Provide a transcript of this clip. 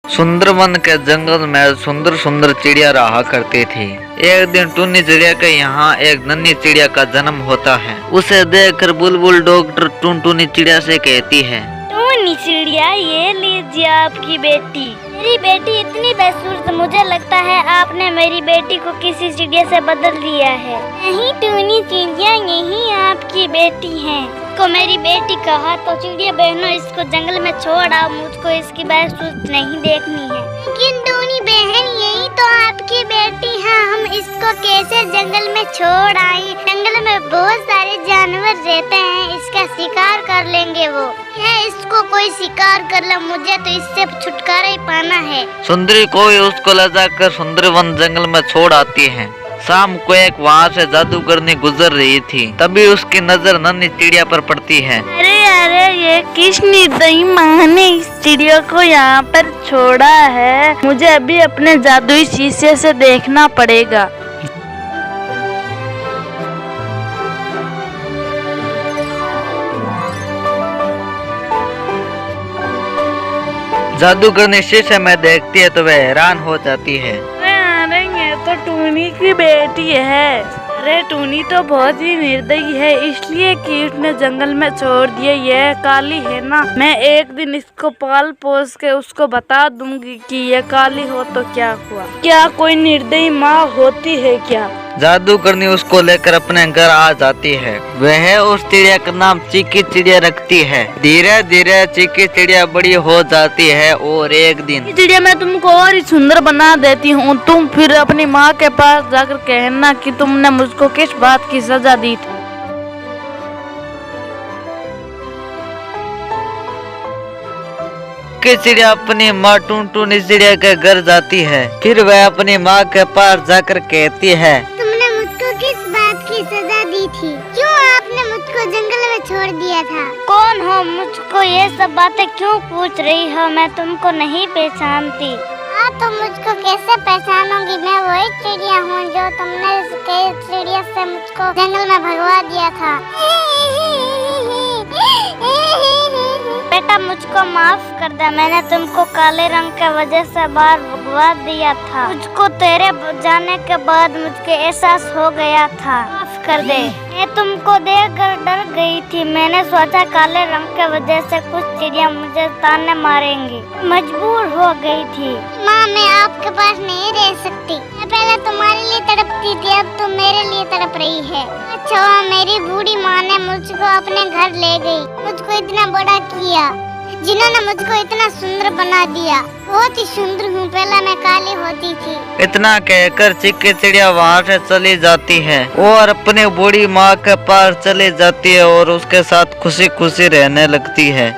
सुंदरवन के जंगल में सुंदर सुंदर चिड़िया रहा करती थी। एक दिन टुन्नी चिड़िया के यहाँ एक नन्ही चिड़िया का जन्म होता है। उसे देखकर बुलबुल डॉक्टर टुनटुनी चिड़िया से कहती है, टुन्नी चिड़िया, ये लीजिए आपकी बेटी। मेरी बेटी इतनी बदसूरत, मुझे लगता है आपने मेरी बेटी को किसी चिड़िया से बदल दिया है। नहीं टुन्नी चिड़िया, यही आपकी बेटी है। को मेरी बेटी कहा तो चिड़िया बहनों, इसको जंगल में छोड़ आओ, मुझको इसकी बदसूरत नहीं देखनी है। लेकिन टुन्नी बहन, यही तो आपकी बेटी है, हम इसको कैसे जंगल में छोड़ आए? जंगल में बहुत सारे जानवर रहते हैं, इसका शिकार कर लेंगे वो। है इसको कोई शिकार कर ले, मुझे तो इससे छुटकारा ही पाना है। सुंदरी कोई उसको ले जाकर सुंदरवन जंगल में छोड़ आती है। शाम को एक वहाँ से जादूगरनी गुजर रही थी, तभी उसकी नजर नन्ही चिड़िया पर पड़ती है। अरे अरे, ये किस निर्दयी माँ ने इस चिड़िया को यहाँ पर छोड़ा है? मुझे अभी अपने जादुई शीशे से देखना पड़ेगा। जादूगरनी शीशे में देखती है तो वह हैरान हो जाती है। अरे ये तो टूनी की बेटी है। अरे टूनी तो बहुत ही निर्दयी है, इसलिए कि उसने जंगल में छोड़ दिया। यह काली है ना, मैं एक दिन इसको पाल पोस के उसको बता दूंगी कि ये काली हो तो क्या हुआ। क्या कोई निर्दयी माँ होती है क्या? जादूगरनी उसको लेकर अपने घर आ जाती है। वह उस चिड़िया का नाम चीकी चिड़िया रखती है। धीरे धीरे चीकी चिड़िया बड़ी हो जाती है और एक दिन चिड़िया, मैं तुमको और ही सुंदर बना देती हूँ। तुम फिर अपनी माँ के पास जाकर कहना कि तुमने मुझको किस बात की सजा दी थी। चिड़िया अपनी माँ टुनटुनी चिड़िया के घर जाती है। फिर वह अपनी माँ के पास जाकर कहती है, तुमने मुझको किस बात की सजा दी थी? क्यों आपने मुझको जंगल में छोड़ दिया था? कौन हो? मुझको ये सब बातें क्यों पूछ रही हो? मैं तुमको नहीं पहचानती। हाँ, तो मुझको कैसे पहचानोगी? मैं वही चिड़िया हूँ जो तुमने चिड़िया से मुझको जंगल में भगवा दिया था। बेटा, मुझको माफ कर दे, मैंने तुमको काले रंग के वजह से बाहर भगवा दिया था। मुझको तेरे जाने के बाद मुझको एहसास हो गया था, माफ कर दे। मैं तुमको देखकर डर गई थी, मैंने सोचा काले रंग के वजह से कुछ चिड़िया मुझे ताने मारेंगी, मजबूर हो गई थी। माँ, मैं आपके पास नहीं रह सकती। मैं पहले तुम्हारे लिए तड़पती थी, अब तुम मेरे लिए तड़प रही है। अच्छा, मेरी बूढ़ी माँ ने मुझको अपने घर ले गई, मुझको इतना बड़ा किया, जिन्होंने मुझको इतना सुंदर बना दिया। बहुत ही सुंदर हूँ, पहले मैं काली होती थी। इतना कहकर चीकी चिड़िया वहाँ से चली जाती है और अपनी बूढ़ी माँ के पास चली जाती है और उसके साथ खुशी खुशी रहने लगती है।